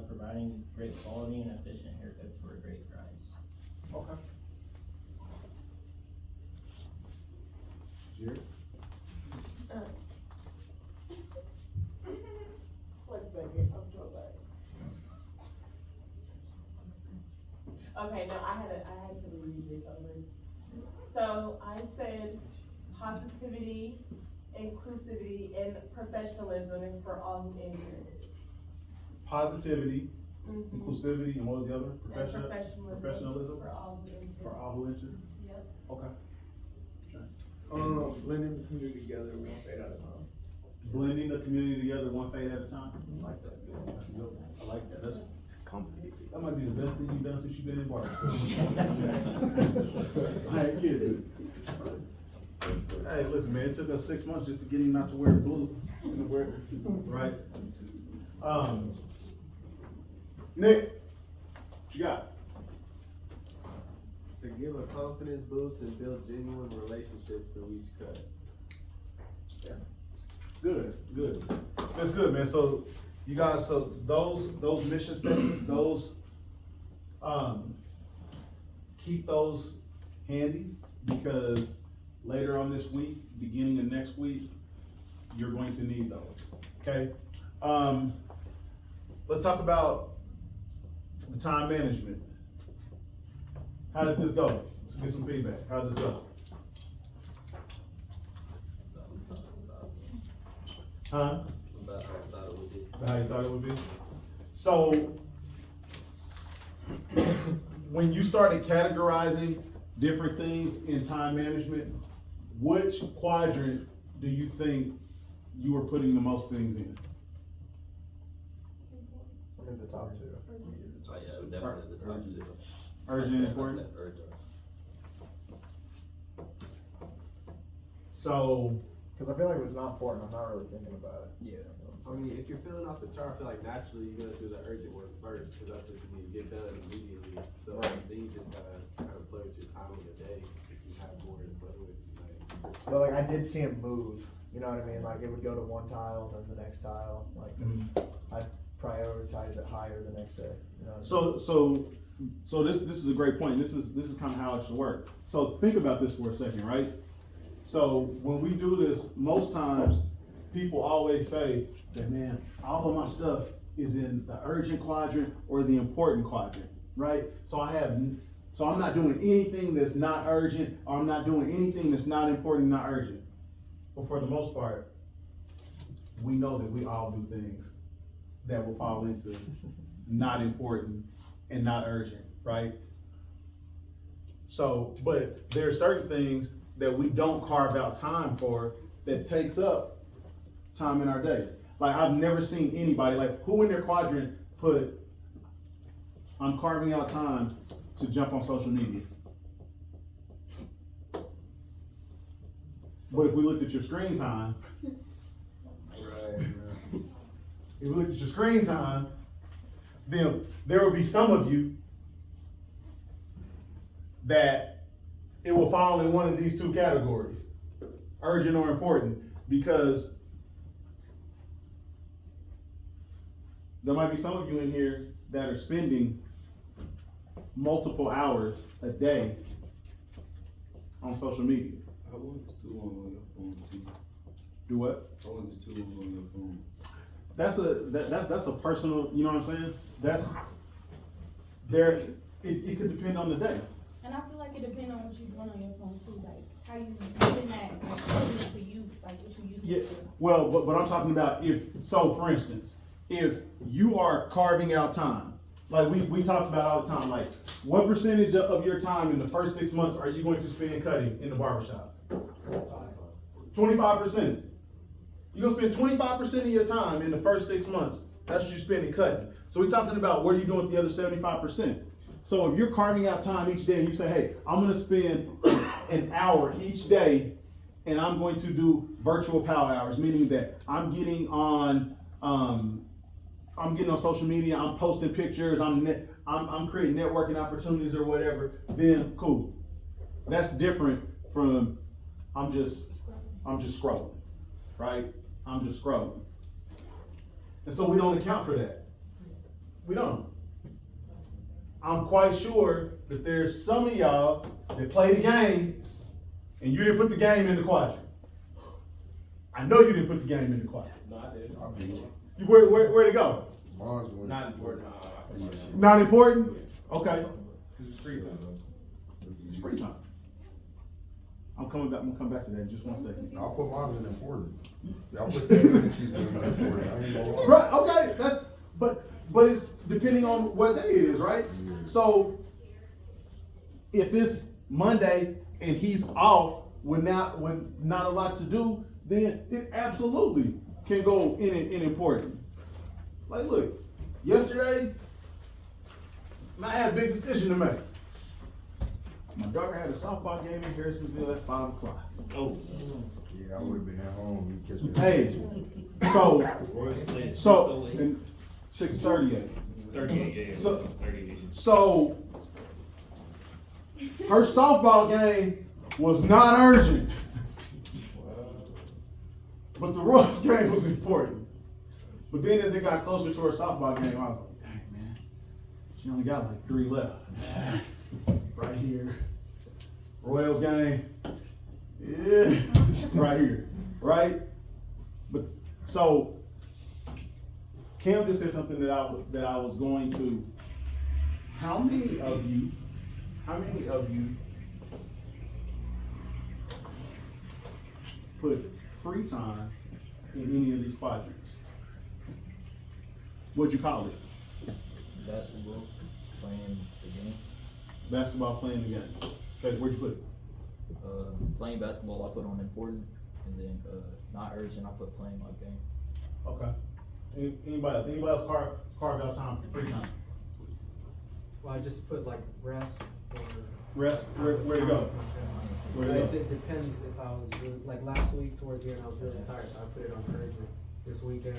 providing great quality and efficient haircuts for a great price. Okay. Jared? One second, I'm so sorry. Okay, no, I had to read this over. So I said positivity, inclusivity, and professionalism is for all who enter. Positivity, Mhm. inclusivity, and what was the other? And Professionalism? for all who enter. For all who enter? Yep. Okay. Blending the community together one fade at a time. Blending the community together one fade at a time? I like that. That's good. I like that. That's, Complicated. that might be the best thing you've done since you've been in barbershop. I ain't kidding. Hey, listen, man, it took us 6 months just to get him not to wear blue. Right? Nick, what you got? To give a confidence boost and build genuine relationships through each cut. Good, good. That's good, man. So you guys, so those mission statements, those, keep those handy because later on this week, beginning of next week, you're going to need those, okay? Let's talk about the time management. How did this go? Let's get some feedback. How did this go? Huh? About how I thought it would be. How you thought it would be? So, when you started categorizing different things in time management, which quadrant do you think you were putting the most things in? I'm in the top two. Oh, yeah, definitely the top two. Urgent and important? I said urgent. So, Cause I feel like if it's not important, I'm not really thinking about it. Yeah. I mean, if you're filling out the chart, I feel like naturally you're gonna do the urgent ones first, cause that's what you need to get done immediately. So Right. then you just gotta kind of play with your time of the day, if you have more to play with, like. But like I did see him move, you know what I mean? Like it would go to one tile, then the next tile, like I'd prioritize it higher the next day, you know? so this is a great point. This is kind of how it should work. So think about this for a second, right? So when we do this, most times people always say that, man, all of my stuff is in the urgent quadrant or the important quadrant, right? So I'm not doing anything that's not urgent, or I'm not doing anything that's not important, not urgent. But for the most part, we know that we all do things that will fall into not important and not urgent, right? So, but there are certain things that we don't carve out time for that takes up time in our day. Like I've never seen anybody, like who in their quadrant put, I'm carving out time to jump on social media. But if we looked at your screen time, Right. if we looked at your screen time, then there will be some of you that it will fall in one of these two categories, urgent or important, because there might be some of you in here that are spending multiple hours a day on social media. How long is too long on your phone, too? Do what? How long is too long on your phone? That's a personal, you know what I'm saying? That's, it could depend on the day. And I feel like it depends on what you're doing on your phone too, like how you putting that, like putting it to use, like what you use Yeah, it for. well, but I'm talking about so for instance, if you are carving out time, like we talked about all the time, like what percentage of your time in the first 6 months are you going to spend cutting in the barbershop? 25%. You're gonna spend 25% of your time in the first 6 months. That's what you're spending cutting. So we're talking about what are you doing with the other 75%? So if you're carving out time each day and you say, hey, I'm gonna spend an hour each day and I'm going to do virtual power hours, meaning that I'm getting on social media, I'm posting pictures, I'm creating networking opportunities or whatever, then cool. That's different from I'm just scrolling, right? I'm just scrolling. And so we don't account for that. We don't. I'm quite sure that there's some of y'all that play the game and you didn't put the game in the quadrant. I know you didn't put the game in the quadrant. No, I did. You, where'd it go? Mine's one. Not important. Not important? Okay. It's free time. It's free time. I'm gonna come back to that in just 1 second. I'll put mine in important. Y'all put that in, she's in important. I ain't gonna lie. Right, okay, but it's depending on what day it is, right? So if it's Monday and he's off with not a lot to do, then it absolutely can go in important. Like, look, yesterday, I had a big decision to make. My daughter had a softball game in Harrisonville at 5 o'clock. Oh. Yeah, I would've been at home, you catch me. Hey, so Royals played So, late. in 6:38. 38, yeah, So- 38. So, her softball game was not urgent. But the Royals game was important. But then as it got closer to her softball game, I was like, dang, man, she only got like 3 left. Right here. Royals game. Yeah, right here, right? But so Cam just said something that I was going to. How many of you put free time in any of these quadrants? What'd you call it? Basketball, playing the game. Basketball, playing the game. Okay, where'd you put it? Playing basketball, I put on important, and then not urgent, I put playing my game. Okay. Anybody else? Anybody else carve out time for free time? Well, I just put like rest or. Rest, where'd it go? Where'd it go? It depends if I was really, like last week towards the end, I was really tired, so I put it on encouragement. This weekend,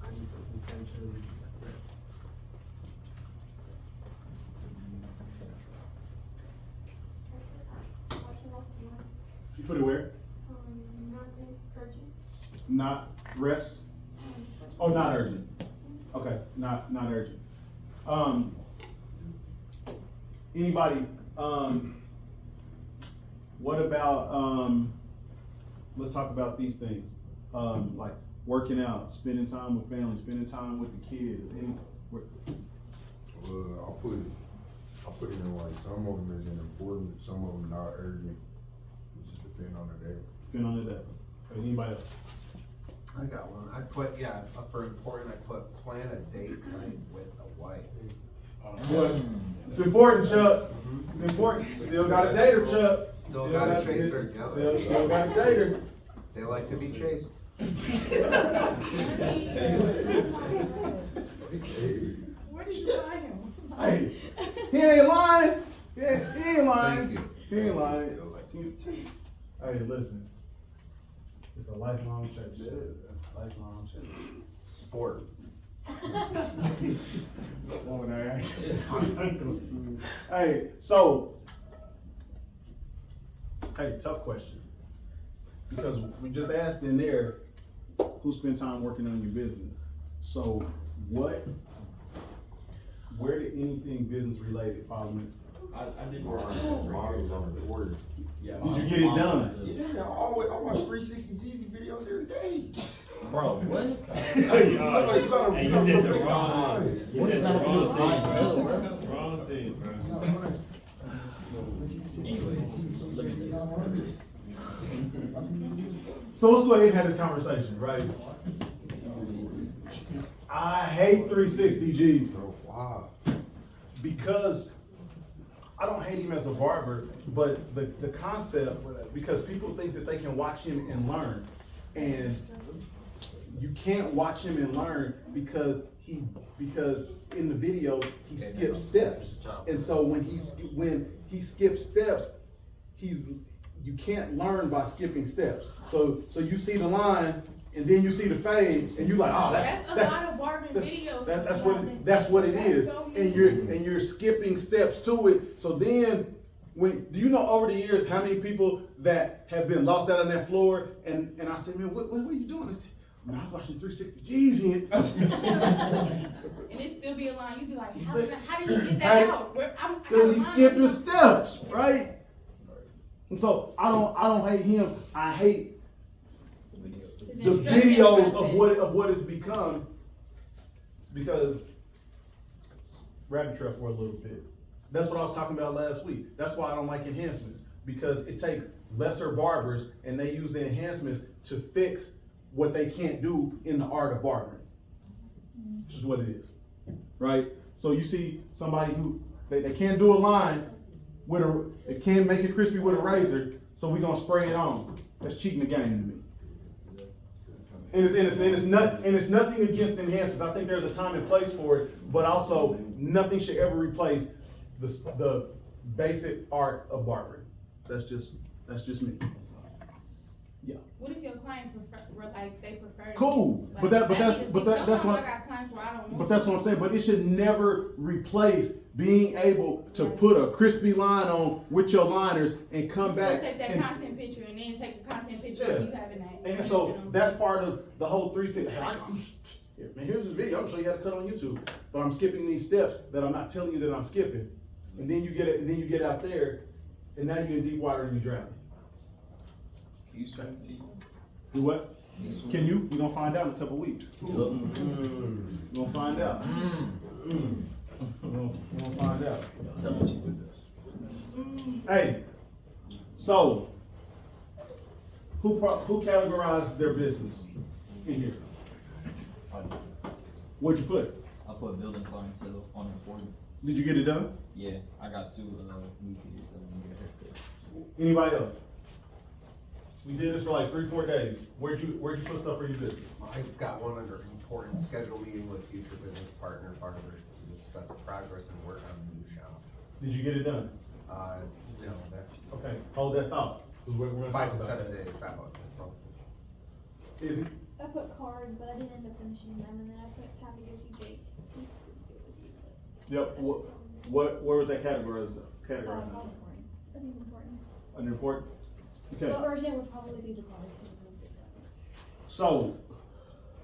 I'm intentionally rest. You put it where? Not rest? Oh, not urgent. Okay, not urgent. Anybody, what about, let's talk about these things. Like working out, spending time with family, spending time with the kids. I'll put it in like, some of them is important, some of them not urgent. It just depend on the day. Spend on the day. Okay, anybody else? I got one. I put, yeah, for important, I put plan a date night with a wife. What? It's important, Chuck. It's important. Still got a dater, Chuck. Still gotta chase her. Still got a dater. They like to be chased. Where did you find him? Hey, he ain't lying. He ain't lying. Thank you. He ain't lying. Hey, listen. It's a lifelong church. Lifelong church. Sport. Hey, so, hey, tough question. Because we just asked in there, who spent time working on your business? So where did anything business related fall in? I did work on models on the board. Yeah. Did you get it done? Yeah, I watch 360 Jeezy videos every day. Bro, what? You gotta- Hey, you you gotta said the pick wrong, eyes. you said the wrong thing, bro. Wrong thing, bro. Anyways, let me say something. So let's go ahead and have this conversation, right? I hate 360 G's Bro, wow. because I don't hate him as a barber, but the concept, because people think that they can watch him and learn. And you can't watch him and learn because in the video, he skips steps. And so when he skips steps, you can't learn by skipping steps. So you see the line and then you see the fade and you like, oh, That's a lot of barbing videos. that's what it is. So And you're skipping steps to it. So then do you know over the years how many people that have been lost out on that floor and I said, man, what are you doing? They said, Man, I was watching 360 G's in. And it still be a line, you be like, how did you get that Right. out? Cause he's skipping steps, right? And so I don't hate him. I hate the videos of what it's become, because rabbit trail for a little bit. That's what I was talking about last week. That's why I don't like enhancements, because it takes lesser barbers and they use the enhancements to fix what they can't do in the art of barbering, which is what it is, right? So you see somebody who they can't do a line with they can't make it crispy with a razor, so we're gonna spray it on. That's cheating the game to me. And it's nothing against enhancements. I think there's a time and place for it, but also nothing should ever replace the basic art of barbering. That's just me. Yeah. What if your client they prefer? Cool, Like, that's sometimes what. I got clients where I don't want. But that's what I'm saying. But it should never replace being able to put a crispy line on with your liners and come Still back. take that and, content picture and then take the content picture Yeah. of you having that. and so that's part of the whole 3 steps. Hey, man, here's this video. I'm gonna show you how to cut on YouTube. But I'm skipping these steps that I'm not telling you that I'm skipping. And then you get it. And then you get out there, and now you're in deep water and you're drowning. Can you swim, T? Do what? Can you? We're gonna find out in a couple weeks. We're gonna find out. We're gonna find out. Tell me what you did this. Hey, so who categorized their business in here? What'd you put? I put building clientele on important. Did you get it done? Yeah, I got 2 new kids that want to get a haircut. Anybody else? We did this for like 3-4 days. Where'd you put stuff for your business? I've got one under important schedule meeting with future business partner to discuss progress and work on the new shop. Did you get it done? No, that's Okay, hold that thought. 'Cause we're gonna 5 talk to about 7 that. days, that one, that's all. Is it? I put cards, but I didn't end up finishing them, and then I put time to go see Jake. Yep. Where was that categorized? All important. I think important. Under important? Okay. But urgent would probably be the cards. 'cause it's a big one.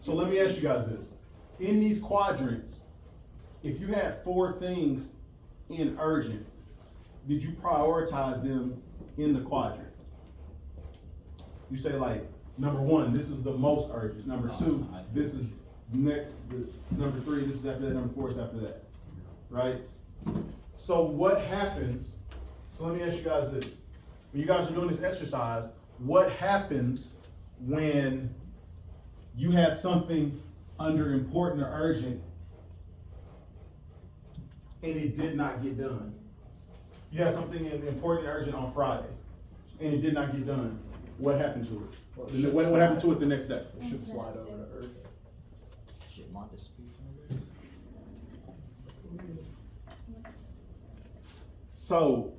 So let me ask you guys this. In these quadrants, if you had 4 things in urgent, did you prioritize them in the quadrant? You say like, number 1, this is the most urgent. Number 2, this is next. Number 3, this is after that. Number 4 is after that. Right? So what happens, so let me ask you guys this. When you guys are doing this exercise, what happens when you had something under important or urgent and it did not get done? You had something important or urgent on Friday and it did not get done. What happened to it? What happened to it the next day? It should slide over to urgent. Shit, my dispute. So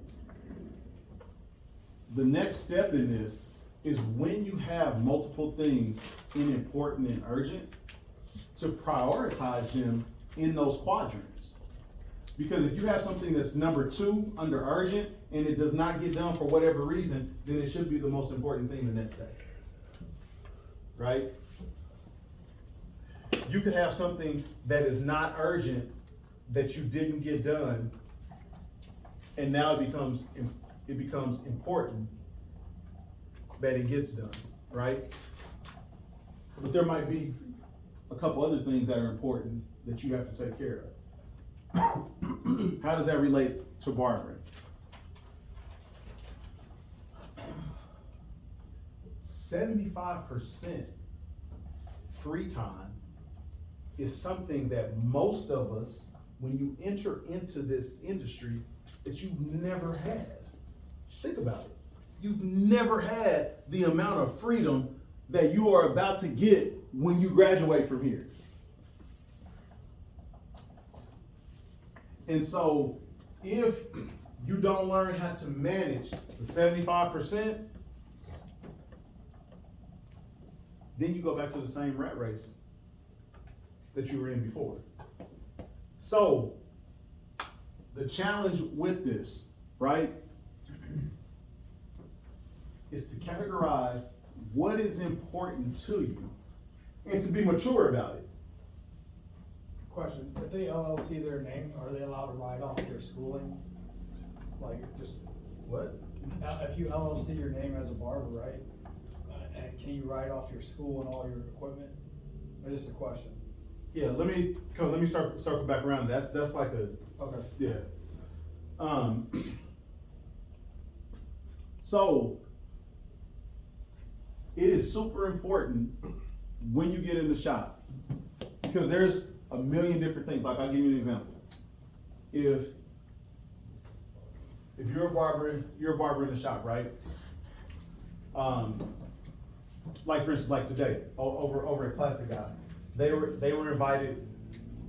the next step in this is when you have multiple things in important and urgent, to prioritize them in those quadrants. Because if you have something that's number 2 under urgent and it does not get done for whatever reason, then it should be the most important thing the next day. Right? You could have something that is not urgent that you didn't get done, and now it becomes important that it gets done, right? But there might be a couple other things that are important that you have to take care of. How does that relate to barbering? 75% free time is something that most of us, when you enter into this industry, that you've never had. Think about it. You've never had the amount of freedom that you are about to get when you graduate from here. And so, if you don't learn how to manage the 75%, then you go back to the same rat race that you were in before. So, the challenge with this, right, is to categorize what is important to you and to be mature about it. Question, if they LLC their name, are they allowed to write off their schooling? Like, just, What? if you LLC your name as a barber, right? And can you write off your school and all your equipment? That's just a question. Yeah, let me circle back around. That's like a, Okay. yeah. So it is super important when you get in the shop, because there's a million different things. Like, I'll give you an example. If you're a barber in the shop, right? Like for instance, like today, over at Classic Guy, they were invited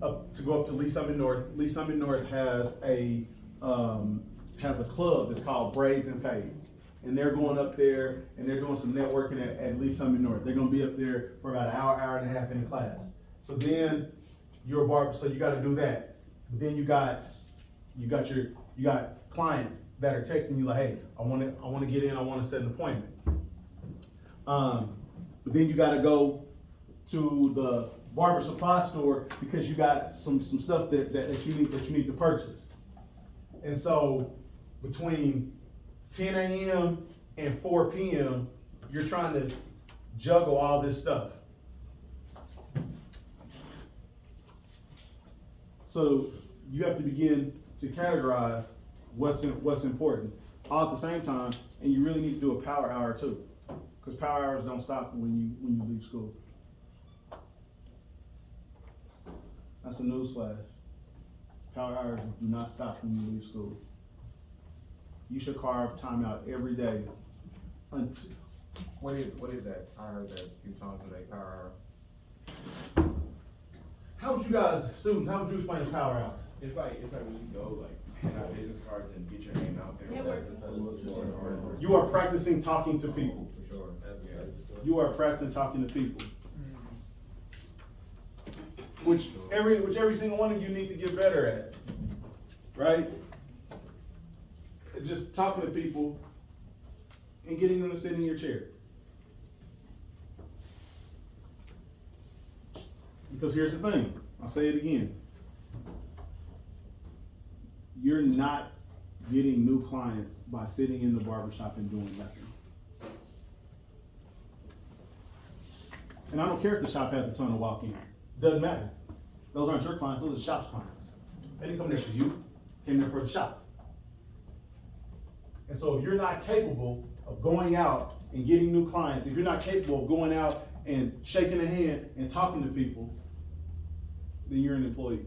up to go up to Lee Summit North. Lee Summit North has a club that's called Braids and Fades. And they're going up there and they're doing some networking at Lee Summit North. They're gonna be up there for about an hour and a half in the class. So then you're a barber, so you gotta do that. But then you got clients that are texting you like, hey, I wanna get in, I wanna set an appointment. But then you gotta go to the barber supply store because you got some stuff that you need to purchase. And so between 10 a.m. and 4 p.m., you're trying to juggle all this stuff. So you have to begin to categorize what's important all at the same time, and you really need to do a power hour too, because power hours don't stop when you leave school. That's a newsflash. Power hours do not stop when you leave school. You should carve time out every day until. What is that? I heard that a few times today, power hour. How would you guys, students, how would you explain a power hour? It's like when you go, like, hand out business cards and get your name out there. Networking. You are practicing talking to people. For sure. Yeah. You are practicing talking to people. Which every single one of you need to get better at, right? Just talking to people and getting them to sit in your chair. Because here's the thing, I'll say it again. You're not getting new clients by sitting in the barbershop and doing nothing. And I don't care if the shop has a ton of walk-ins. Doesn't matter. Those aren't your clients, those are the shop's clients. They didn't come there for you, came there for the shop. And so if you're not capable of going out and getting new clients, if you're not capable of going out and shaking a hand and talking to people, then you're an employee,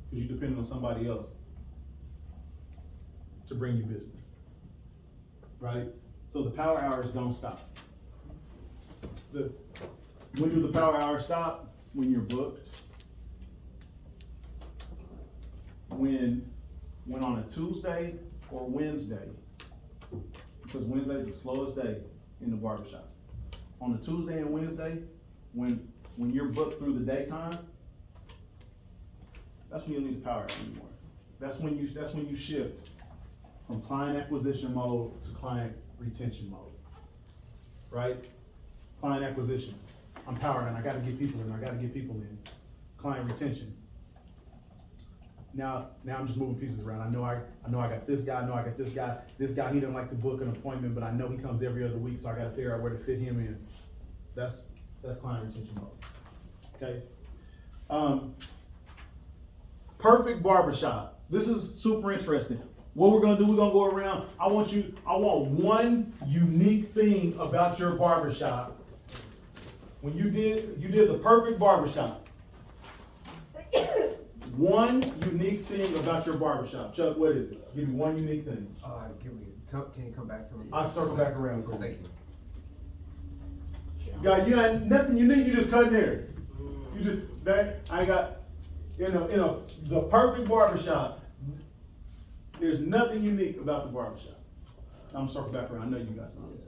because you're depending on somebody else to bring you business, right? So the power hours don't stop. When do the power hours stop? When you're booked. When on a Tuesday or Wednesday, because Wednesday is the slowest day in the barbershop. On a Tuesday and Wednesday, when you're booked through the daytime, that's when you don't need the power hour anymore. That's when you shift from client acquisition mode to client retention mode, right? Client acquisition, I'm powering, I gotta get people in, Client retention. Now I'm just moving pieces around. I know I got this guy, this guy, he doesn't like to book an appointment, but I know he comes every other week, so I gotta figure out where to fit him in. That's client retention mode, okay? Perfect barbershop. This is super interesting. What we're gonna do, we're gonna go around. I want one unique thing about your barbershop. When you did the perfect barbershop. One unique thing about your barbershop. Chuck, what is it? Give me one unique thing. Can you come back to me? I'll circle back around. Thank you. God, you had nothing unique, you just cut there. I got, the perfect barbershop, there's nothing unique about the barbershop. I'm gonna circle back around, I know you got something.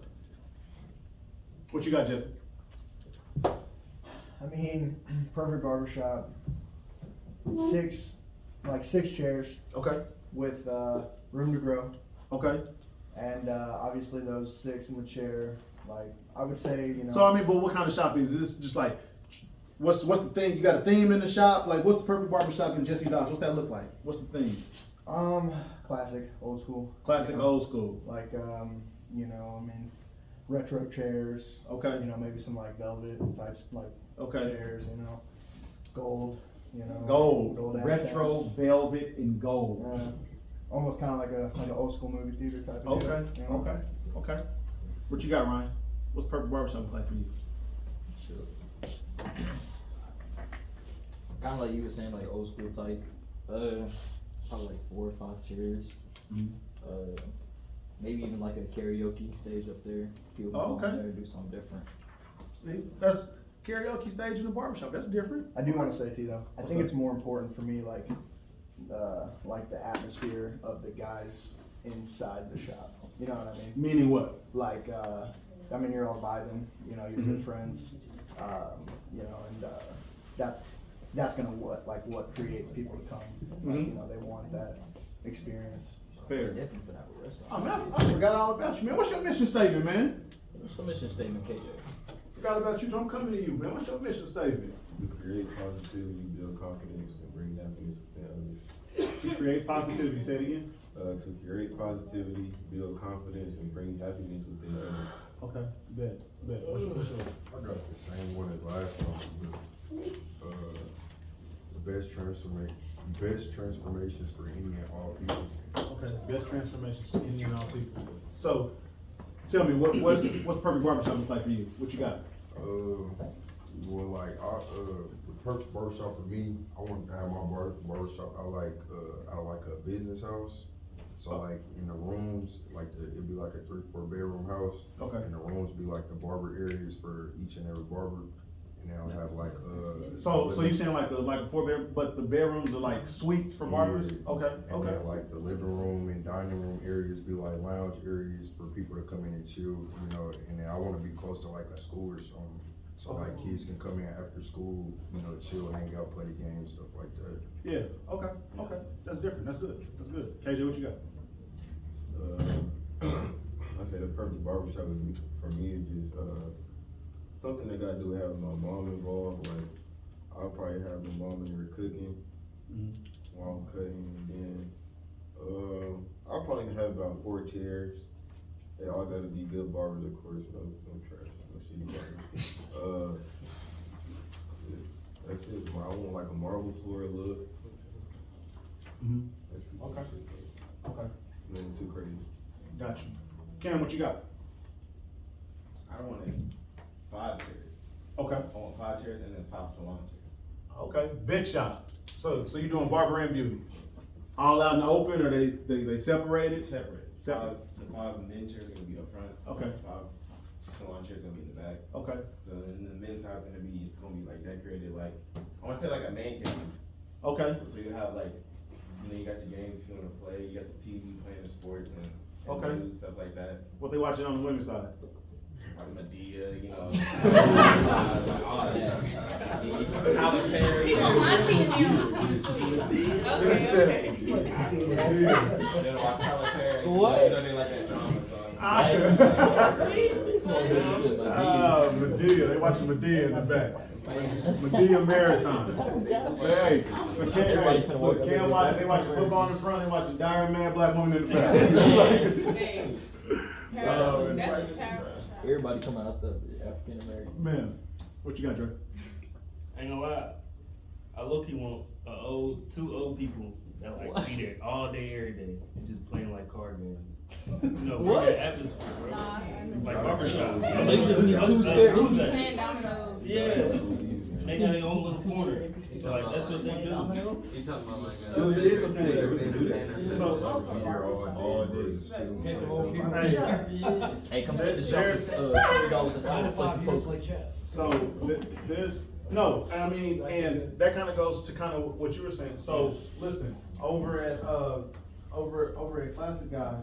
What you got, Jesse? I mean, perfect barbershop, six chairs. Okay. With, room to grow. Okay. And, obviously those 6 in the chair, like, I would say, So I mean, but what kind of shop is this? Just like What's the thing? You got a theme in the shop? Like, what's the perfect barbershop in Jesse's eyes? What's that look like? What's the theme? Classic, old school. Classic, You know, old school. Like, you know, I mean, retro chairs. Okay. You know, maybe some like velvet types, like Okay. chairs, you know, gold, you know. Gold, accents. retro, velvet, and gold. Almost kind of like an old school movie theater type of deal, Okay, you know? okay. What you got, Ryan? What's perfect barbershop look like for you? Sure. Kind of like you were saying, like old school type. Probably like 4 or 5 chairs. Mhm. Maybe even like a karaoke stage up there. People Oh, can come okay. there and do something different. See, that's karaoke stage in the barbershop. That's different. I do want to say too, though, I What's think up? it's more important for me, like the atmosphere of the guys inside the shop. You know what I mean? Meaning what? Like, I mean, you're all vibing, you know, you're Mhm. good friends, you know, and that's gonna what creates people to come. Like, Mhm. you know, they want that experience. Fair. Different for that restaurant. Oh man, I forgot all about you, man. What's your mission statement, man? What's the mission statement, KJ? Forgot about you, so I'm coming to you, man. What's your mission statement? To create positivity, build confidence, and bring happiness within others. To create positivity. Say it again. To create positivity, build confidence, and bring happiness within others. Okay, bet. What's your? I got the same one as last time. The best transformations for any and all people. Okay, best transformation for any and all people. So, tell me, what's perfect barbershop look like for you? What you got? Well, like, the perfect barbershop for me, I want to have my barbershop. I like a business house. So like in the rooms, it'd be like a 3-4 bedroom house. Okay. And the rooms be like the barber areas for each and every barber. And they'll have like So you saying like a 4-bedroom, but the bedrooms are like suites for barbers? Yeah. Okay, And okay. then like the living room and dining room areas be like lounge areas for people to come in and chill, you know, and then I wanna be close to like a school or something. So like kids can come in after school, you know, chill, hang out, play the games, stuff like that. Yeah, okay. That's different, that's good. KJ, what you got? I say the perfect barbershop for me is just something that got to do with having my mom involved. Like I'll probably have my mom in there cooking while I'm cutting, and then I'll probably have about 4 chairs. They all got to be good barbers, of course. No trash, no shitty barbers. That's it. I want like a marble floor look. That's pretty much it. Okay. Nothing too crazy. Gotcha. Cam, what you got? I don't want 5 chairs. Okay. I want 5 chairs and then 5 salon chairs. Okay, big shop. So you doing barber and beauty? All out in the open, or they separated? Separate. Separate. The 5 men chairs are gonna be up front. Okay. 5 salon chairs gonna be in the back. Okay. So in the men's side it's gonna be like decorated like, I wanna say like a man cave. Okay. So you have like, you know, you got your games if you wanna play, you got the TV playing the sports and Okay. news, stuff like that. What they watching on the women's side? Like Medea, you know, like all that. Tyler Perry. Okay. Then like Tyler Perry. What? You know, they like that drama song. Medea, they watching Medea in the back. Medea Marathon. Hey, so Cam watching, they watching football in the front, they watching Diary Man, Black Woman in the back. Hey. That's a power. Everybody coming out the African American. Man, what you got, Dre? Ain't gonna lie, I low-key want 2 old people that like be there all day, every day, and just playing like card games. You know, What? bring that atmosphere, like barbershop. So you just need 2 spare rooms? Sand dominoes. Yeah, they got their own little corner. Like that's what they do. You talking about like It is okay. All day, just chilling. Get some old people. Hey, come sit in the shop. It's $20 a night. Play some poker. So there's no, I mean, and that kind of goes to kind of what you were saying. So listen, over at Classic Guy,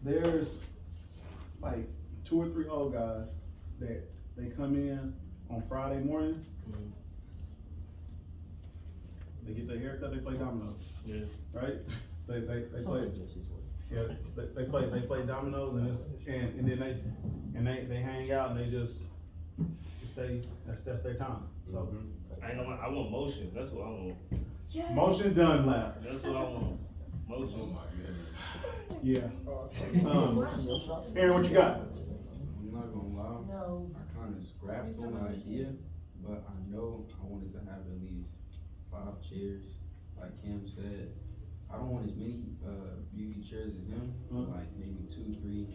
there's like 2 or 3 old guys that they come in on Friday mornings. They get their haircut, they play dominoes. Yeah. Right? They play. Yeah, they play dominoes and then they hang out and they just stay. That's their time. So, I ain't gonna lie, I want motion, that's what I want. Yes. motion done, lab. That's what I want. Motion. Yeah. Aaron, what you got? I'm not gonna lie. No. I kinda scrapped on the idea, but I know I wanted to have at least 5 chairs, like Cam said. I don't want as many, beauty chairs as him, but like maybe 2, 3,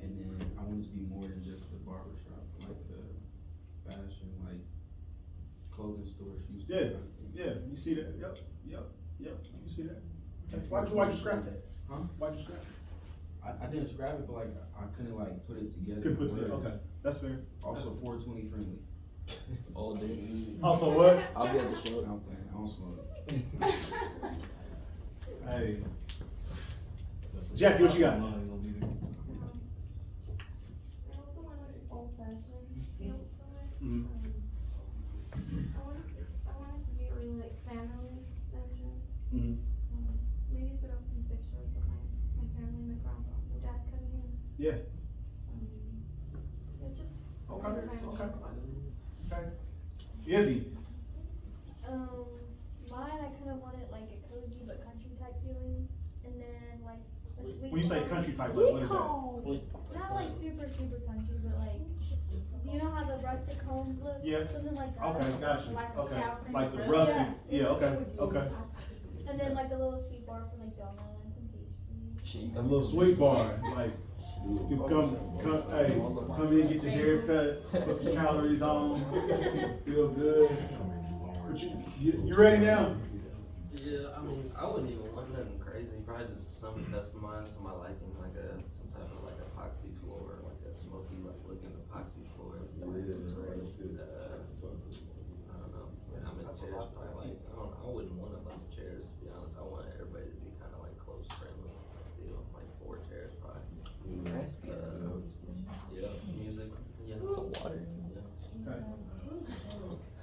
and then I want it to be more than just a barber shop, like a fashion, like clothing store, shoe store. Yeah, yeah, you see that? Yep, you see that? Why'd you scrap that? Huh? Why'd you scrap it? I didn't scrap it, but like, I couldn't like put it together. Couldn't put it together, whereas okay, that's fair. Also 420 friendly. All day. Also what? I'll be at the show. I'm playing, I don't smoke. Hey. Jackie, what you got? I also want like an old fashioned feel to it. Mhm. I want it to be really like family centered. Mhm. Maybe put up some pictures of my family, my grandpa, my dad coming in. Yeah. Yeah, just Okay, really family okay. questions. Okay. Izzy. Mine, I kind of want it like a cozy but country type feeling, and then like a sweet. When you say corn. country type, like, what is that? Not like super country, but like, you know how the rustic homes look? Yes. Something like that. Okay, gotcha. Like a Okay. cow print. Like the rustic, yeah, okay, it would be. okay. And then like a little sweet bar for like donuts and some pastries. A little sweet bar, like, you come, hey, come in, get your hair cut, put some calories on, feel good. But you ready now? Yeah, I mean, I wouldn't even want nothing crazy, probably just something customized to my liking, like some type of like epoxy floor, like a smoky, like looking epoxy floor. I don't know, how many chairs, probably like, I wouldn't want a bunch of chairs, to be honest, I want everybody to be kinda like close friendly, deal, like 4 chairs probably. Yeah, music, yeah. Some water. Okay.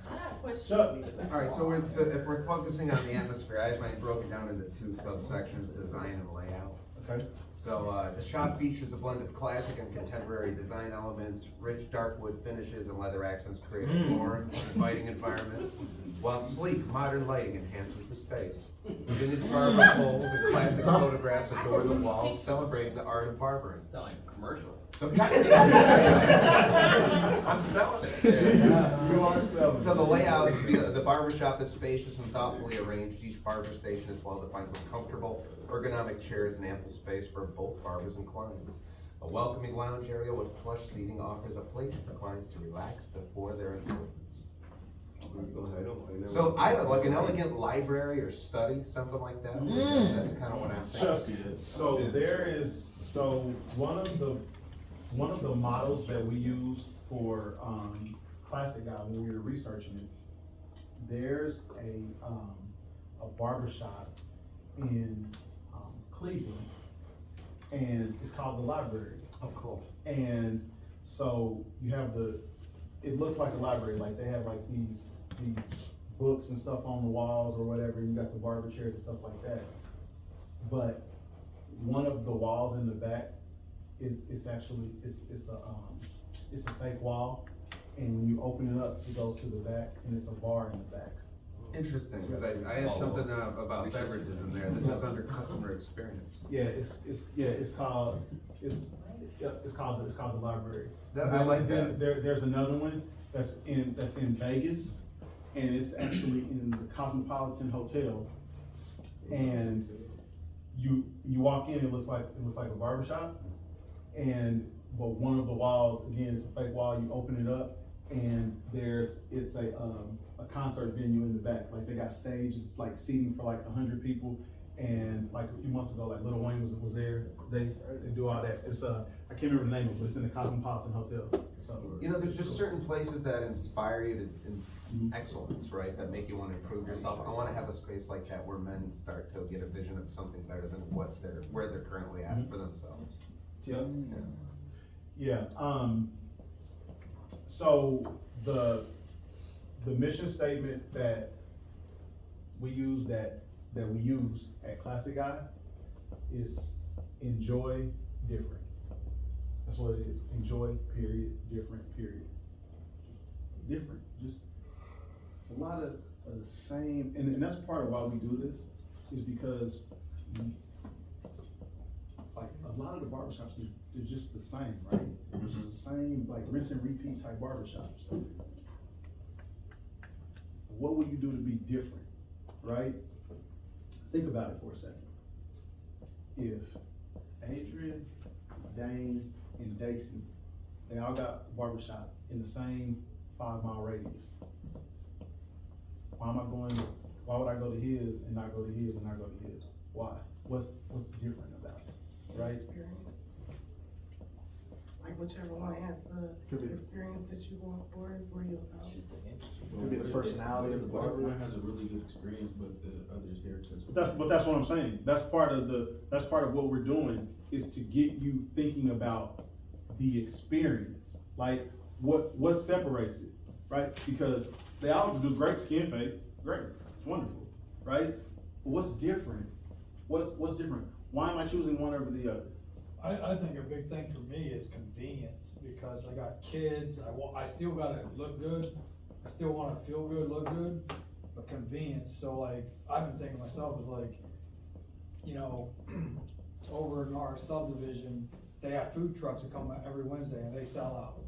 I got a question. Chuck. Alright, so if we're focusing on the atmosphere, I might broke it down into 2 subsections, design and layout. Okay. So, the shop features a blend of classic and contemporary design elements. Rich dark wood finishes and leather accents create a warm, inviting environment, while sleek, modern lighting enhances the space. Vintage barber poles and classic photographs adorn the walls, celebrating the art of barbering. Sound like a commercial. So, I'm selling it. You are selling. So the layout, the barbershop is spacious and thoughtfully arranged. Each barber station is well defined with comfortable, ergonomic chairs and ample space for both barbers and clients. A welcoming lounge area with plush seating offers a place for clients to relax before their appointments. So I don't like an elegant library or study, something like that. That's kind of what I'm thinking. So there is, one of the models that we use for, Classic Guy when we were researching it, there's a barbershop in, Cleveland, and it's called The Library. Oh, cool. And so you have it looks like a library, like they have like these books and stuff on the walls or whatever, and you got the barber chairs and stuff like that. But one of the walls in the back, it's actually, it's a fake wall, and when you open it up, it goes to the back, and it's a bar in the back. Interesting, because I had something about beverages in there. This is under customer experience. Yeah, it's called The Library. I like that. There's another one that's in Vegas, and it's actually in the Cosmopolitan Hotel. And you walk in, it looks like a barbershop, but one of the walls, again, it's a fake wall. You open it up, and it's a concert venue in the back. Like they got stages, like seating for like 100 people. And like a few months ago, like Lil Wayne was there. They do all that. It's I can't remember the name of it, but it's in the Cosmopolitan Hotel. So You know, there's just certain places that inspire you to excellence, right? That make you want to improve yourself. I want to have a space like that where men start to get a vision of something better than where they're currently at for themselves. Yeah. Yeah. So the mission statement that we use at Classic Guy is enjoy different. That's what it is. Enjoy, period, different, period. Different. Just it's a lot of the same, and that's part of why we do this, is because like a lot of the barbershops, they're just the same, right? It's just the same, like rinse and repeat type barbershops. What would you do to be different, right? Think about it for a second. If Adrian, Dane, and Daisy, they all got a barbershop in the same 5-mile radius, why would I go to his and not go to his and not go to his? Why? What's different about it, right? Like whichever one has Could the be. experience that you want, or is where you'll go. Could be the personality of the Whatever barber. one has a really good experience, but the others haircuts. But that's what I'm saying. That's part of what we're doing, is to get you thinking about the experience. Like what separates it, right? Because they all do great skin fades, great, wonderful, right? But what's different? What's different? Why am I choosing one over the other? I think a big thing for me is convenience, because I got kids, I still gotta look good, I still wanna feel good, look good, but convenience, so like, I've been thinking to myself is like, you know, over in our subdivision, they have food trucks that come out every Wednesday and they sell out,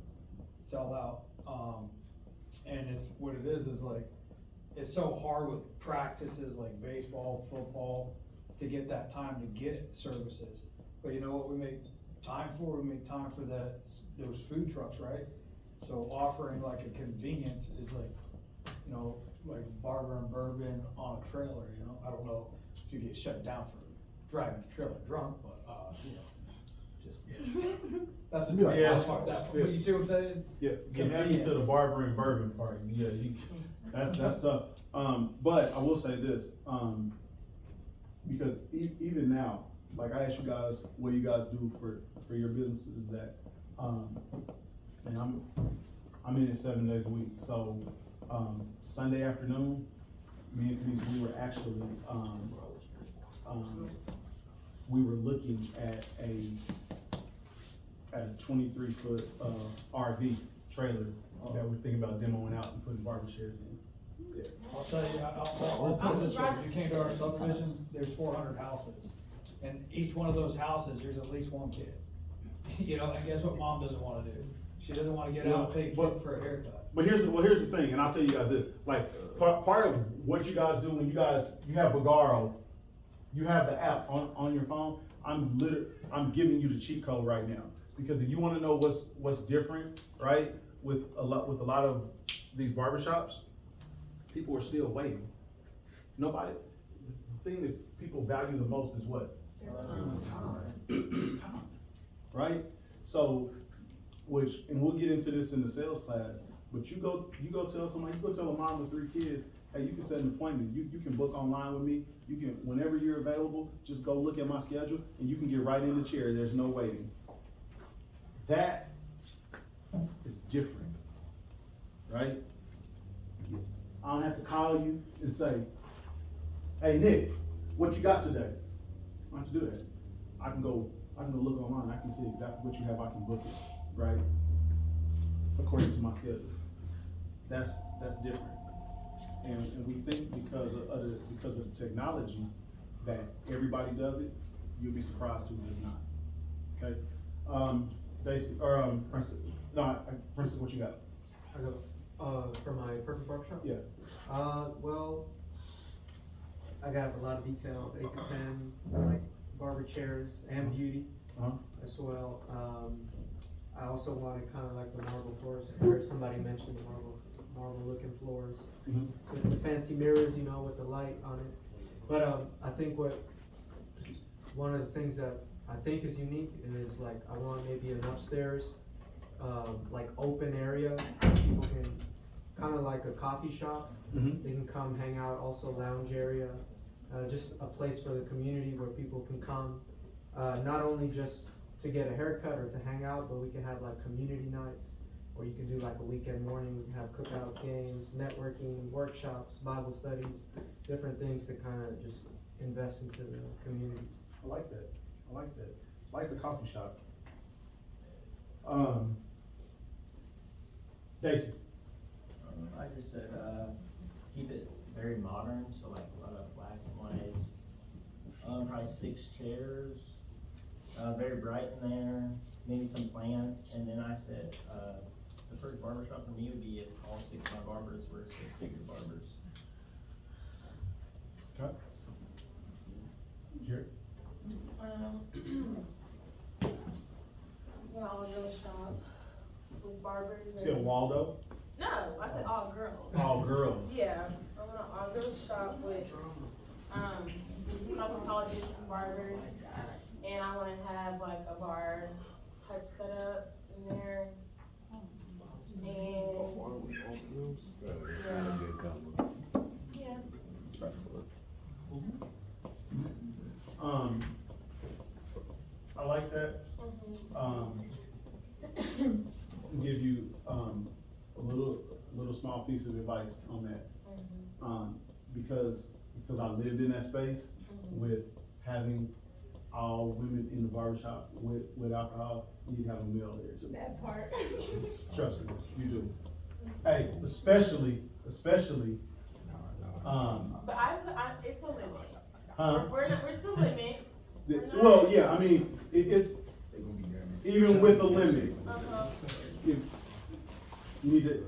and it's, what it is like, it's so hard with practices like baseball, football, to get that time to get services. But you know what we make time for? We make time for those food trucks, right? So offering like a convenience is like, you know, like Barber and Bourbon on a trailer, you know? I don't know if you get shut down for driving the trailer drunk, but, you know, just, that's a, Like, yeah, but you see what I'm saying? Yeah, get happy to the Barber and Bourbon part. Yeah, that's tough. But I will say this, because even now, like I asked you guys, what you guys do for your businesses, that, and I'm in it 7 days a week, so, Sunday afternoon, me and Denise, we were actually, we were looking at a 23-foot, RV trailer that we're thinking about demoing out and putting barber chairs in. Yeah. I'll tell you, I'll put it this way, if you came to our subdivision, there's 400 houses. And each one of those houses, there's at least one kid. You know, and guess what mom doesn't wanna do? She doesn't wanna get out and take kid for a haircut. But here's the thing, and I'll tell you guys this, like, part of what you guys do when you have Vagaro, you have the app on your phone, I'm giving you the cheat code right now. Because if you wanna know what's different, right, with a lot of these barbershops, people are still waiting. The thing that people value the most is what? Time. Right? So, and we'll get into this in the sales class, but you go tell somebody, you go tell a mom with 3 kids, hey, you can set an appointment, you can book online with me, you can, whenever you're available, just go look at my schedule, and you can get right in the chair, there's no waiting. That is different, right? I don't have to call you and say, hey, Nick, what you got today? I don't have to do that. I can go look online, I can see exactly what you have, I can book it, right? According to my schedule. That's different. And we think because of the technology that everybody does it, you'll be surprised who does not. Okay? Princess, what you got? I go, for my Perfect Barbershop? Yeah. Well, I got a lot of details, 8 to 10, like barber chairs and beauty as well. I also wanted kind of like the marble floors. I heard somebody mention marble looking floors. With the fancy mirrors, you know, with the light on it. But I think one of the things that I think is unique is like, I want maybe an upstairs, like open area. People can, kind of like a coffee shop. They can come hang out, also lounge area. Just a place for the community where people can come, not only just to get a haircut or to hang out, but we can have like community nights, or you can do like a weekend morning, we can have cookouts, games, networking, workshops, Bible studies, different things to kind of just invest into the community. I like that. I like the coffee shop. Daisy. I just said, keep it very modern, so like a lot of black and white. Probably 6 chairs, very bright in there, maybe some plants, and then I said, the first barbershop for me would be if all 6 of my barbers were 6-figure barbers. Okay. Jerry? All girl shop with barbers. Said Waldo? No, I said all girls. All girls. Yeah, I want an all girl shop with, cosmetologists, barbers, and I wanna have like a bar type setup in there. And, yeah. I like that. Give you, a little small piece of advice on that. Because I lived in that space with having all women in the barbershop with alcohol, you need to have a male there too. That part. Trust me, you do. Hey, especially, But it's a limit. huh? It's a limit. Well, yeah, I mean, it's, even with the limit, if, you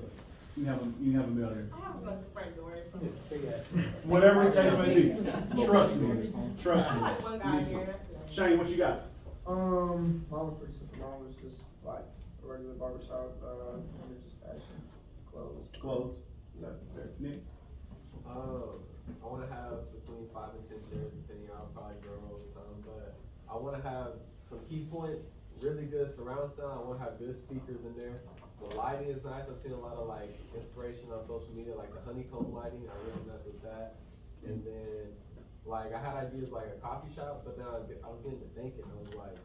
have a male there. I have like the front door or something. Whatever the case may be, trust me. I like one guy here, that's it. Shane, what you got? Mine was pretty simple. Mine was just like a regular barbershop, and just fashion, clothes. Clothes. Yeah. Nick? I wanna have between 5 and 10 chairs, depending on, I'll probably grow over time, but I wanna have some key points, really good surround sound, I wanna have good speakers in there. The lighting is nice, I've seen a lot of like inspiration on social media, like the honeycomb lighting, I really mess with that. And then, like, I had ideas like a coffee shop, but then I was getting to thinking, I was like,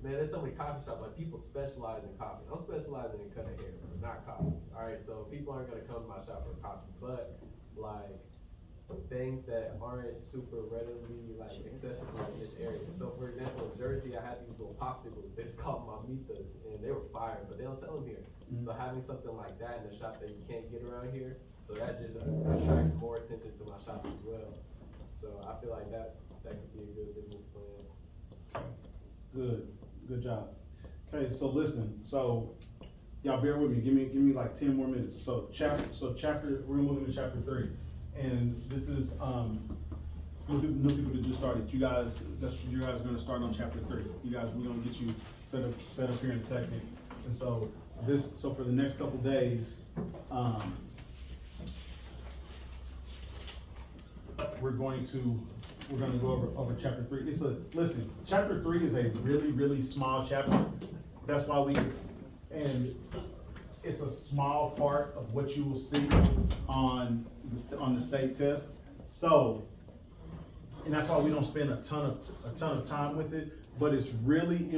man, there's so many coffee shops, like people specialize in coffee. I'm specializing in cutting hair, not coffee. Alright, so people aren't gonna come to my shop for coffee, but like things that aren't super readily like accessible in this area. So for example, in Jersey, I had these little popsicles, it's called mamitas, and they were fire, but they don't sell them here. So having something like that in a shop that you can't get around here, so that just attracts more attention to my shop as well. So I feel like that could be a good business plan. Good job. Okay, so listen, so y'all bear with me, give me like 10 more minutes. So we're gonna move into chapter 3. And this is, new people that just started. You guys are gonna start on chapter 3. You guys, we're gonna get you set up here in a second. And so for the next couple days, we're gonna go over chapter 3. Listen, chapter 3 is a really, really small chapter. That's why and it's a small part of what you will see on the state test. So, and that's why we don't spend a ton of time with it. But it's really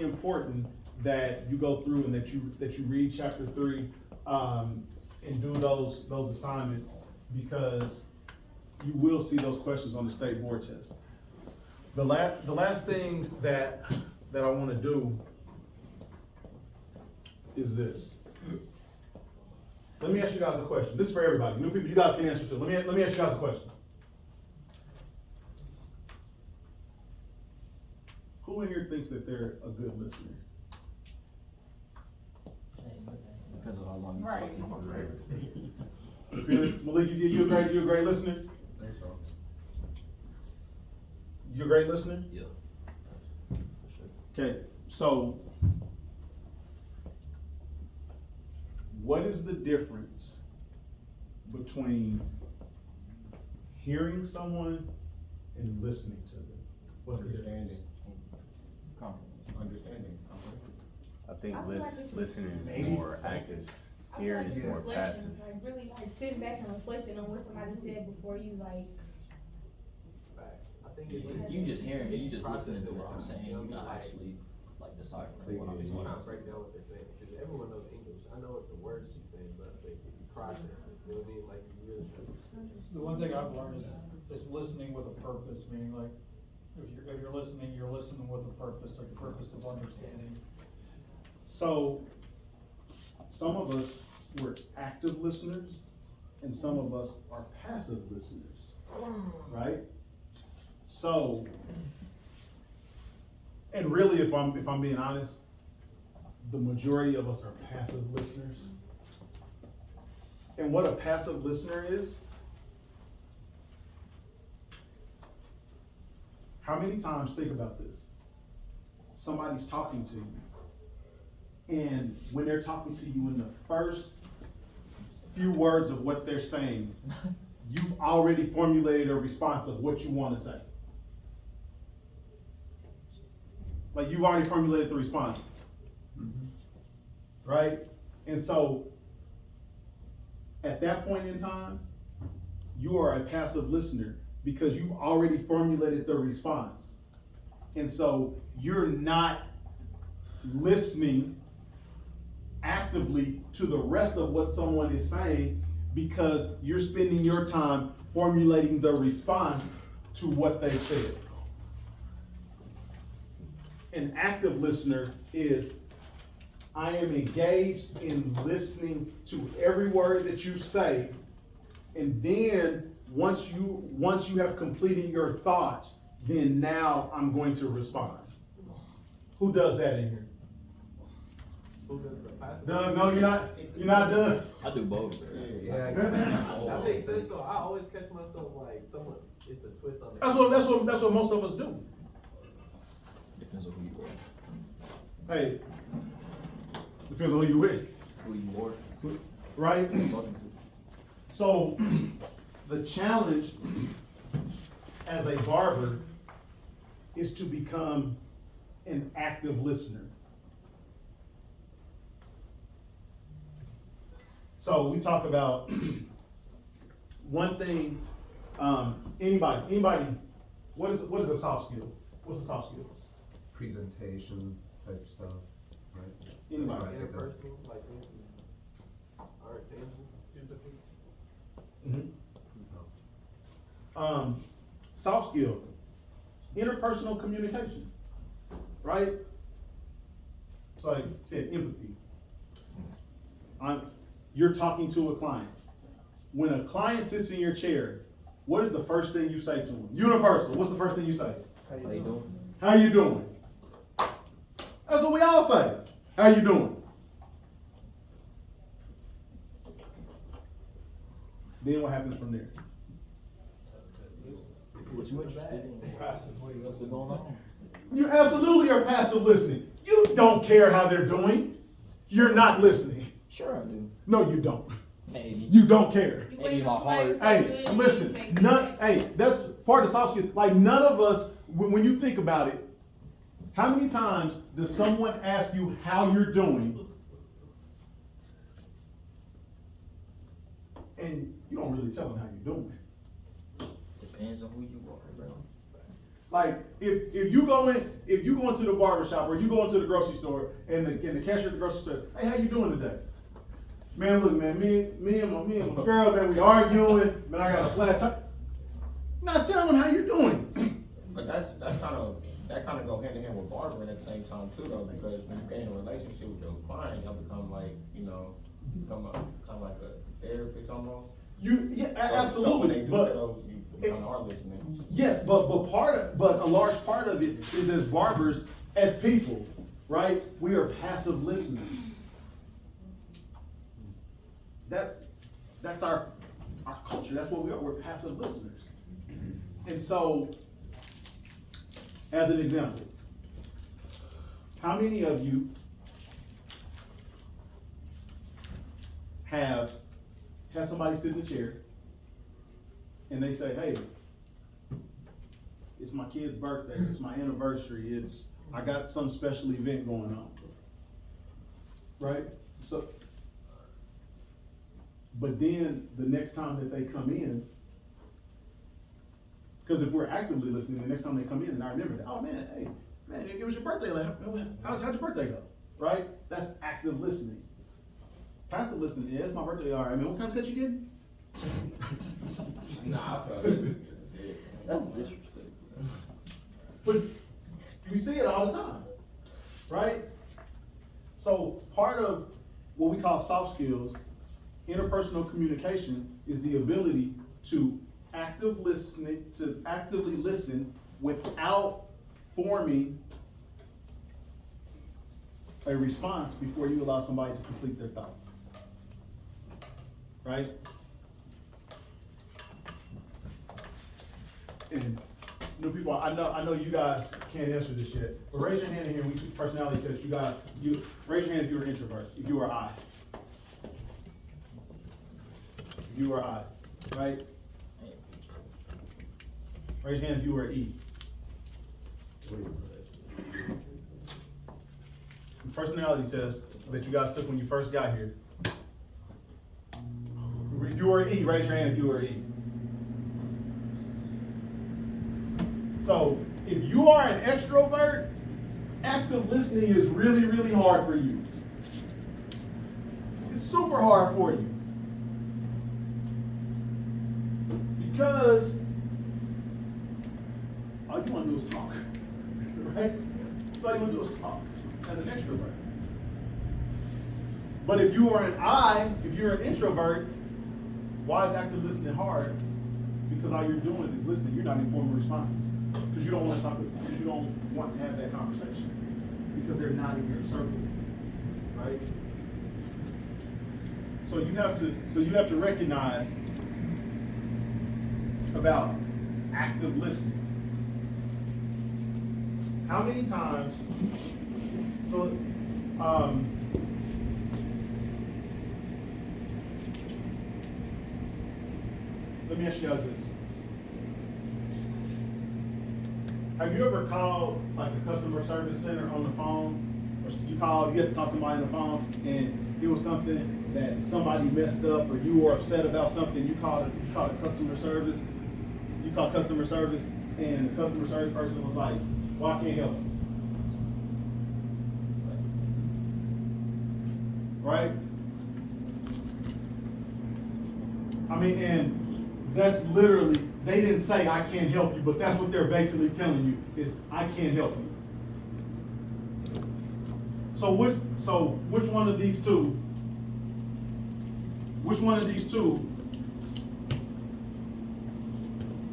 important that you go through and that you read chapter 3 and do those assignments, because you will see those questions on the state board test. The last thing that I want to do is this. Let me ask you guys a question. This is for everybody. New people, you guys can answer too. Let me ask you guys a question. Who in here thinks that they're a good listener? Depends on how long you're Right. talking. Malik, you a great listener? I think so. You a great listener? Yeah. Okay, so what is the difference between hearing someone and listening to them? What's the difference? Understanding. I think I feel like it's listening is maybe more active, I feel hearing like is it's more passive. reflection, like really like sitting back and reflecting on what somebody said before you like. I think If you just hearing it, you just listening to what I'm saying, you're not actually like deciphering what I'm When saying. I break down what they're saying, because everyone knows English. I know what the words she's saying, but like, if you process it, you know what I mean? Like, you really The one thing I've learned is listening with a purpose, meaning like, if you're listening with a purpose, like the purpose of understanding. So, some of us were active listeners, and some of us are passive listeners, right? So, and really, if I'm being honest, the majority of us are passive listeners. And what a passive listener is, how many times, think about this, somebody's talking to you, and when they're talking to you in the first few words of what they're saying, you've already formulated a response of what you want to say. Like, you've already formulated the response. Right? And so, at that point in time, you are a passive listener because you've already formulated the response. And so, you're not listening actively to the rest of what someone is saying because you're spending your time formulating the response to what they said. An active listener is, I am engaged in listening to every word that you say, and then once you have completed your thought, then now I'm going to respond. Who does that in here? Who does the passive? No, you're not done. I do both. That makes sense though. I always catch myself like someone. It's a twist on it. That's what most of us do. Depends on who you are. Hey, depends on who you with. Who you are. Right? Who you talking to. So, the challenge as a barber is to become an active listener. So we talk about one thing, anybody, what is a soft skill? What's a soft skill? Presentation type stuff, right? Anybody? Interpersonal, like this, art, tangible, empathy. Soft skill, interpersonal communication, right? So like I said, empathy. You're talking to a client. When a client sits in your chair, what is the first thing you say to them? Universal, what's the first thing you say? How you doing? How you doing? That's what we all say. How you doing? Then what happens from there? What you interested in? Passively What's going on? You absolutely are passive listening. You don't care how they're doing. You're not listening. Sure I do. No, you don't. Maybe. You don't care. Maybe my heart. Hey, listen. Hey, that's part of soft skills. Like, none of us, when you think about it, how many times does someone ask you how you're doing, and you don't really tell them how you're doing? Depends on who you are, bro. Like, if you go into the barbershop or you go into the grocery store and the cashier at the grocery store says, hey, how you doing today? Man, look, man, me and my girl, man, we arguing, man, I got a flat tire. Not telling them how you're doing. But that kind of go hand in hand with barbering at the same time too, though, because when you gain a relationship with your client, y'all become like, kind of like a therapist almost. Absolutely. So when they do but those, you kind of are listening. yes, but a large part of it is as barbers, as people, right? We are passive listeners. That's our culture. That's what we are. We're passive listeners. And so, as an example, how many of you have had somebody sit in the chair and they say, hey, it's my kid's birthday, it's my anniversary, I got some special event going on, right? So, but then the next time that they come in, because if we're actively listening, the next time they come in and I remember that, oh man, hey, man, it was your birthday, like, how'd your birthday go, right? That's active listening. Passive listening, yeah, it's my birthday, all right, man, what kind of cut you getting? Nah, I felt it. That's disrespectful. But you see it all the time, right? So part of what we call soft skills, interpersonal communication, is the ability to actively listen without forming a response before you allow somebody to complete their thought. Right? And new people, I know you guys can't answer this yet, but raise your hand in here. We took personality test. You raise your hand if you were an introvert, if you were I. If you were I, right? Raise your hand if you were E. The personality test that you guys took when you first got here. If you were E, raise your hand if you were E. So, if you are an extrovert, active listening is really, really hard for you. It's super hard for you. Because all you want to do is talk, right? That's all you want to do is talk as an extrovert. But if you are an I, if you're an introvert, why is active listening hard? Because all you're doing is listening. You're not informing responses. Because you don't want to talk, because you don't want to have that conversation. Because they're not in your circle, right? So you have to recognize about active listening. How many times? So, let me ask you guys this. Have you ever called like a customer service center on the phone? Or you have to call somebody on the phone and it was something that somebody messed up or you were upset about something, you called a customer service, you called customer service and the customer service person was like, well, I can't help you. Right? I mean, and that's literally, they didn't say I can't help you, but that's what they're basically telling you is I can't help you. So which one of these two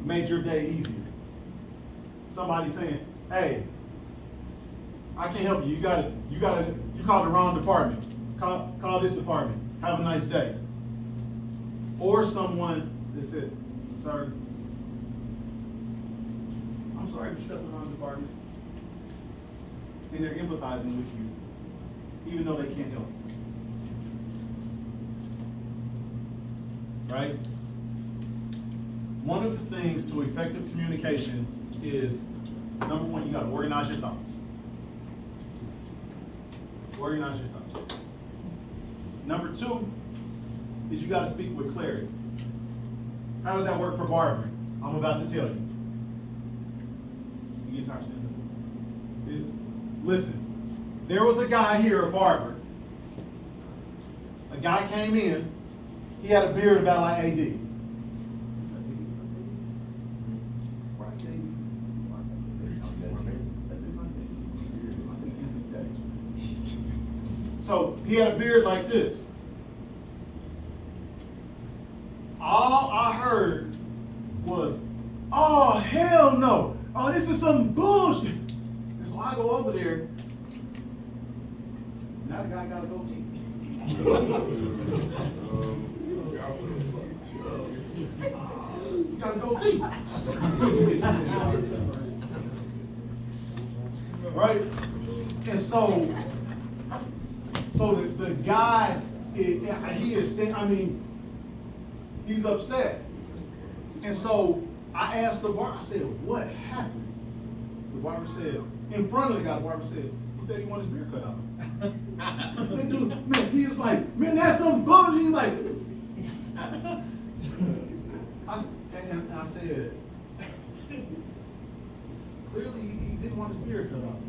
made your day easier? Somebody saying, hey, I can't help you. You called the wrong department. Call this department. Have a nice day. Or someone that said, sir, I'm sorry, but you got the wrong department. And they're empathizing with you, even though they can't help you. Right? One of the things to effective communication is, number one, you got to organize your thoughts. Organize your thoughts. Number two is you got to speak with clarity. How does that work for barbering? I'm about to tell you. You get tired of standing up. Listen, there was a guy here, a barber. A guy came in. He had a beard about like AD. So he had a beard like this. All I heard was, oh, hell no. Oh, this is some bullshit. And so I go over there. Now the guy got a goatee. Got a goatee. Right? And so the guy, he's upset. And so I asked the barber, I said, what happened? The barber said, in front of the guy, the barber said, he said he wanted his beard cut off. That dude, man, he was like, man, that's some bullshit. He's like, and I said, clearly he didn't want his beard cut off.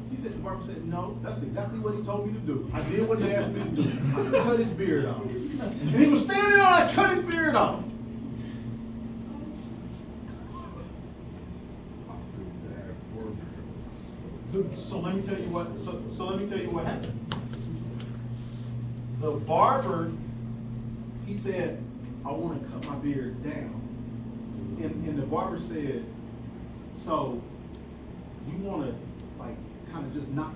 He said, the barber said, no, that's exactly what he told me to do. I did what he asked me to do. I cut his beard off. And he was standing on, I cut his beard off. So let me tell you what. So let me tell you what happened. The barber, he said, I wanna cut my beard down. And the barber said, so you wanna like kinda just knock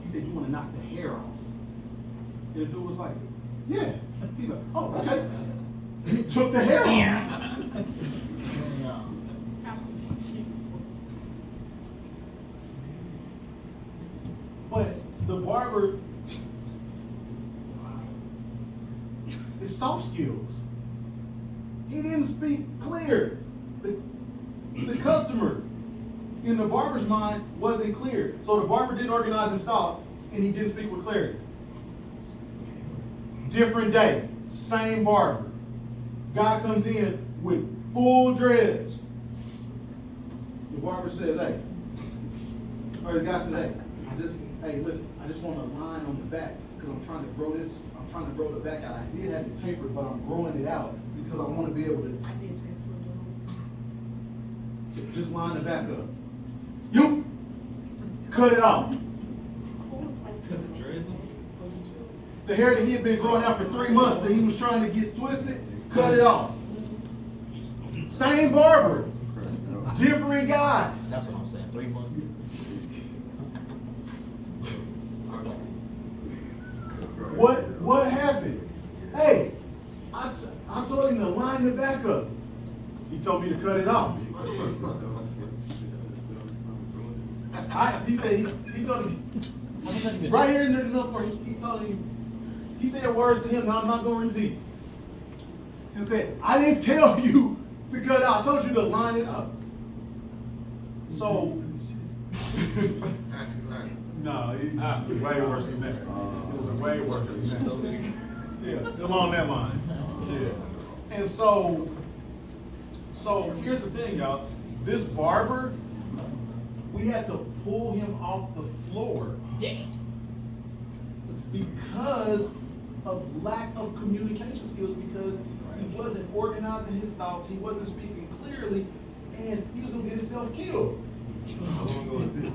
he said you wanna knock the hair off. And the dude was like, yeah. He's like, oh, okay. And he took the hair off. But the barber, it's soft skills. He didn't speak clear. The customer in the barber's mind wasn't clear. So the barber didn't organize his thoughts and he didn't speak with clarity. Different day, same barber. Guy comes in with full dreads. The barber says, hey, or the guy said, hey, listen, I just want a line on the back because I'm trying to grow the back out. I did have it tapered, but I'm growing it out because I want to be able to. I did that too. Just line the back up. You cut it off. Cut the dreads on. The hair that he had been growing out for 3 months that he was trying to get twisted, cut it off. Same barber, different guy. That's what I'm saying, 3 months. What happened? Hey, I told him to line the back up. He told me to cut it off. He told me, right here in the middle, he told me, he said words to him that I'm not going to repeat. He said, I didn't tell you to cut it out. I told you to line it up. So, no, it's way worse than that. It was way worse than that. Yeah, along that line. Yeah. And so here's the thing, y'all. This barber, we had to pull him off the floor. Dang. Because of lack of communication skills, because he wasn't organizing his thoughts, he wasn't speaking clearly, and he was gonna get himself killed. How long ago was this?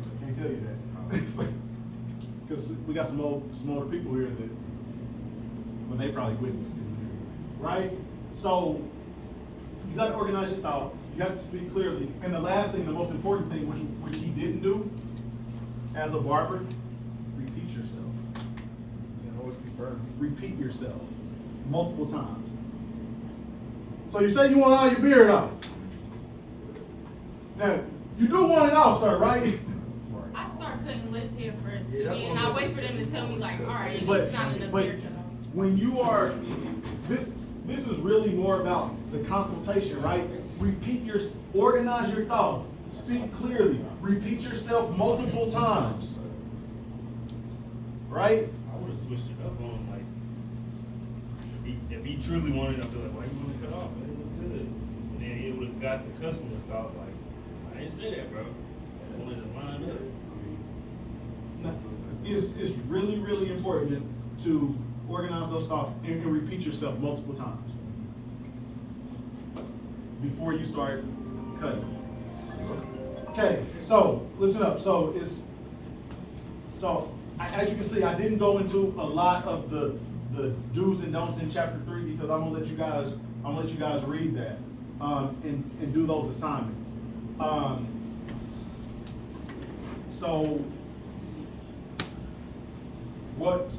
I can't tell you that. It's like, because we got some older people here that, when they probably witnessed it, right? So you got to organize your thought. You have to speak clearly. And the last thing, the most important thing, which he didn't do as a barber, repeat yourself. You know, always confirm. Repeat yourself multiple times. So you say you want all your beard out. Now, you do want it out, sir, right? I start cutting less hair first, Yeah, and then I wait for them to tell me like, all right, But it's not enough hair cut off. when you are, this is really more about the consultation, right? Organize your thoughts, speak clearly, repeat yourself multiple times, right? I would have switched it up on him, like, if he truly wanted it, I'd be like, why you want to cut off? It look good. And then it would have got the customer thought, like, I didn't say that, bro. I wanted to line up. It's really, really important to organize those thoughts and repeat yourself multiple times before you start cutting. Okay, so listen up. As you can see, I didn't go into a lot of the do's and don'ts in chapter 3 because I'm gonna let you guys read that and do those assignments. So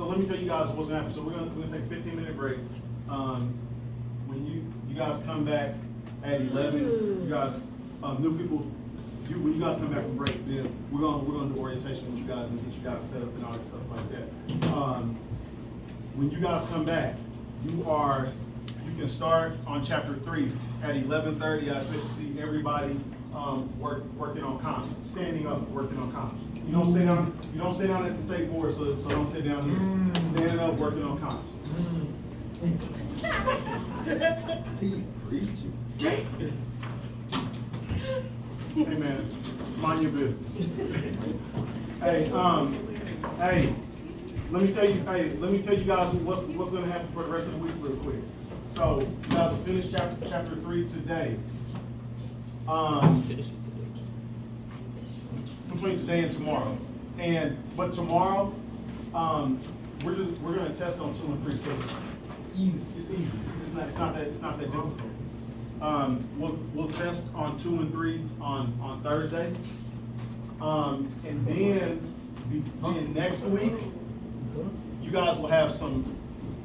let me tell you guys what's gonna happen. So we're gonna take a 15-minute break. When you guys come back at 11, you guys, new people, when you guys come back from break, then we're gonna do orientation with you guys and get you guys set up and all that stuff like that. When you guys come back, you can start on chapter 3 at 11:30. I expect to see everybody working on comps, standing up, working on comps. You don't sit down at the state board, so don't sit down here. Standing up, working on comps. Hey man, mind your business. Hey, let me tell you guys what's gonna happen for the rest of the week real quick. So you guys will finish chapter 3 today. Between today and tomorrow. But tomorrow, we're gonna test on 2 and 3 physics. easy, it's easy, it's not that difficult. We'll test on 2 and 3 on Thursday. And then next week, you guys will have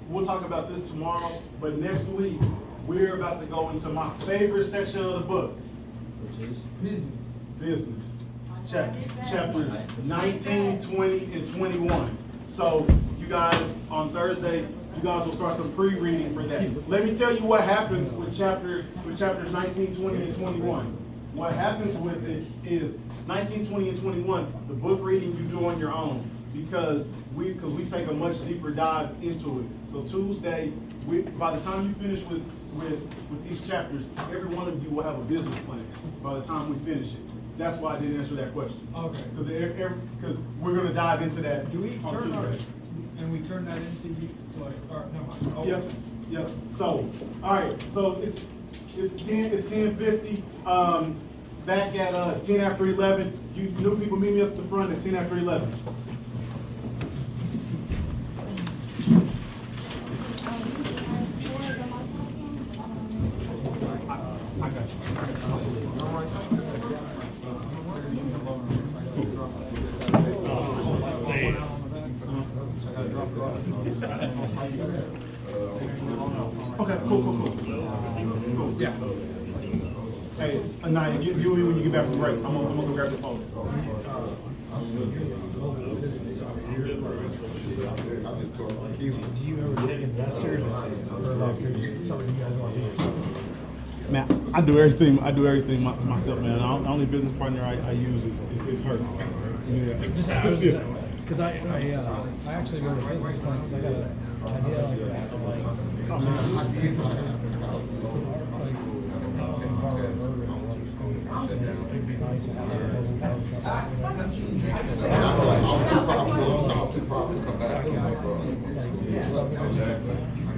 we'll talk about this tomorrow, but next week, we're about to go into my favorite section of the book. Which is? Business. Chapters 19, 20, and 21. So you guys, on Thursday, you guys will start some pre-reading for that. Let me tell you what happens with chapters 19, 20, and 21. What happens with it is 19, 20, and 21, the book reading you do on your own, because we take a much deeper dive into it. So Tuesday, by the time you finish with these chapters, every one of you will have a business plan by the time we finish it. That's why I didn't answer that question. Okay. Because we're gonna dive into that Do we on turn our, Tuesday. and we turn that into, like, or, no, okay. Yep. So, all right, so it's 10:50, back at, 10 after 11. You new people meet me up at the front at 10 after 11. I got Okay, cool. Yeah. Hey, Anaya, give me when you get back from break. I'm gonna go grab the phone. Do you ever take investors or like, is something you guys want to do? Man, I do everything myself, man. The only business partner I use is her. Yeah. Cause I actually wrote a business plan, cause I got an idea like that, I'm like, Oh, man. it'd be nice to have